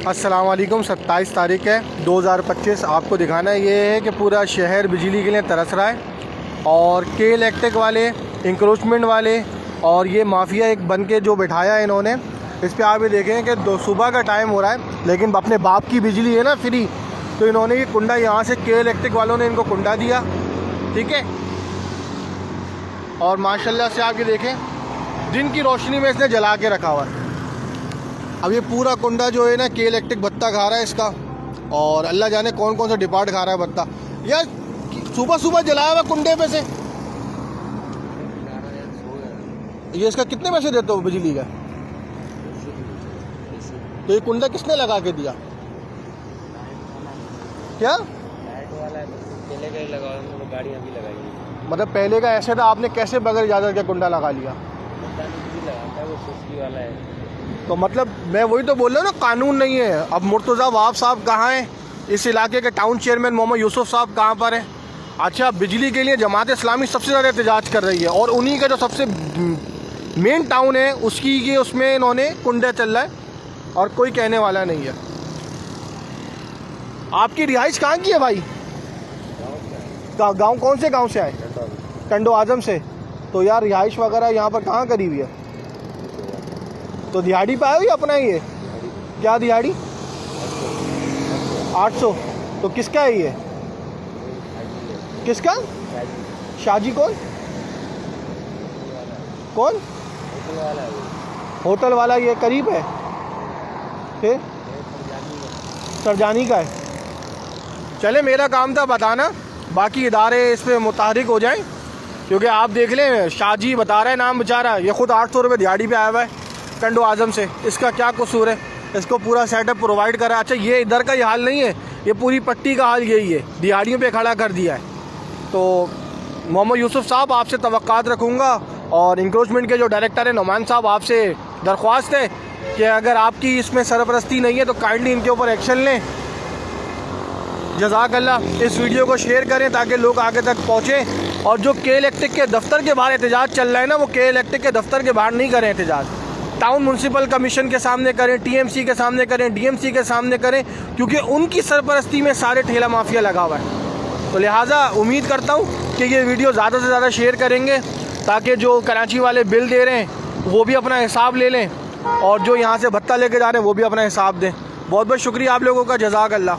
अस्सलाम वालेकुम। 27 तारीख है 2025। आपको दिखाना ये है कि पूरा शहर बिजली के लिए तरस रहा है और के इलेक्ट्रिक वाले, इंक्रोचमेंट वाले और ये माफिया एक बन के जो बिठाया है इन्होंने, इस पर आप ये देखें कि सुबह का टाइम हो रहा है लेकिन अपने बाप की बिजली है ना फ्री, तो इन्होंने ये कुंडा यहाँ से के इलेक्ट्रिक वालों ने इनको कुंडा दिया, ठीक है। और माशाल्लाह से आप ये देखें दिन की रोशनी में इसने जला के रखा हुआ है। अब ये पूरा कुंडा जो है ना के इलेक्ट्रिक भत्ता खा रहा है इसका, और अल्लाह जाने कौन कौन सा डिपार्ट खा रहा है भत्ता। यार सुबह सुबह जलाया हुआ कुंडे पे से ये इसका कितने पैसे देते हो बिजली का? तो ये कुंडा किसने लगा के दिया? क्या पहले का ही लगा, गाड़ियाँ भी लगाई। मतलब पहले का ऐसे था, आपने कैसे बगैर इजाज़त के कुंडा लगा लिया? वो वाला है। तो मतलब मैं वही तो बोल रहा हूँ ना, कानून नहीं है। अब मुर्तज़ा वाब साहब कहाँ हैं? इस इलाके के टाउन चेयरमैन मोहम्मद यूसुफ साहब कहाँ पर हैं? अच्छा, बिजली के लिए जमात इस्लामी सबसे ज़्यादा एहतजाज कर रही है और उन्हीं का जो सबसे मेन टाउन है उसकी ये उसमें इन्होंने कुंडा चल रहा है और कोई कहने वाला नहीं है। आपकी रिहाइश कहाँ की है भाई? गाँव कौन से गाँव से आए? टंडो आजम से। तो यार रिहाइश वगैरह यहाँ पर कहाँ करी हुई है? तो दिहाड़ी पे आए हो या अपना ही है? क्या दिहाड़ी? 800। तो किसका है ये? किसका? शाजी कौन? कौन? होटल वाला ये करीब है? फिर सरजानी का है। चले, मेरा काम था बताना, बाकी इदारे इस पर मुतहरिक हो जाएं, क्योंकि आप देख लें शाजी बता रहा है नाम बेचारा, ये खुद 800 रुपये दिहाड़ी पे आया हुआ है टंडो आजम से। इसका क्या कसूर है? इसको पूरा सेटअप प्रोवाइड करा। अच्छा, ये इधर का ही हाल नहीं है, ये पूरी पट्टी का हाल यही है, दिहाड़ियों पे खड़ा कर दिया है। तो मोहम्मद यूसुफ साहब, आपसे तवक्कात रखूँगा और इंक्रोचमेंट के जो डायरेक्टर हैं नुमान साहब, आपसे दरख्वास्त है कि अगर आपकी इसमें सरपरस्ती नहीं है तो काइंडली इनके ऊपर एक्शन लें। जज़ाकल्लाह। इस वीडियो को शेयर करें ताकि लोग आगे तक पहुँचें। और जो के इलेक्ट्रिक के दफ्तर के बाहर एहतजाज चल रहा है ना, वो के इलेक्ट्रिक के दफ्तर के बाहर नहीं करें एहतजाज, टाउन म्यूनसिपल कमीशन के सामने करें, टीएमसी के सामने करें, डीएमसी के सामने करें, क्योंकि उनकी सरपरस्ती में सारे ठेला माफिया लगा हुआ है। तो लिहाजा उम्मीद करता हूँ कि ये वीडियो ज़्यादा से ज़्यादा शेयर करेंगे ताकि जो कराची वाले बिल दे रहे हैं वो भी अपना हिसाब ले लें और जो यहाँ से भत्ता लेके जा रहे हैं वो भी अपना हिसाब दें। बहुत बहुत शुक्रिया आप लोगों का। जज़ाकल्लाह।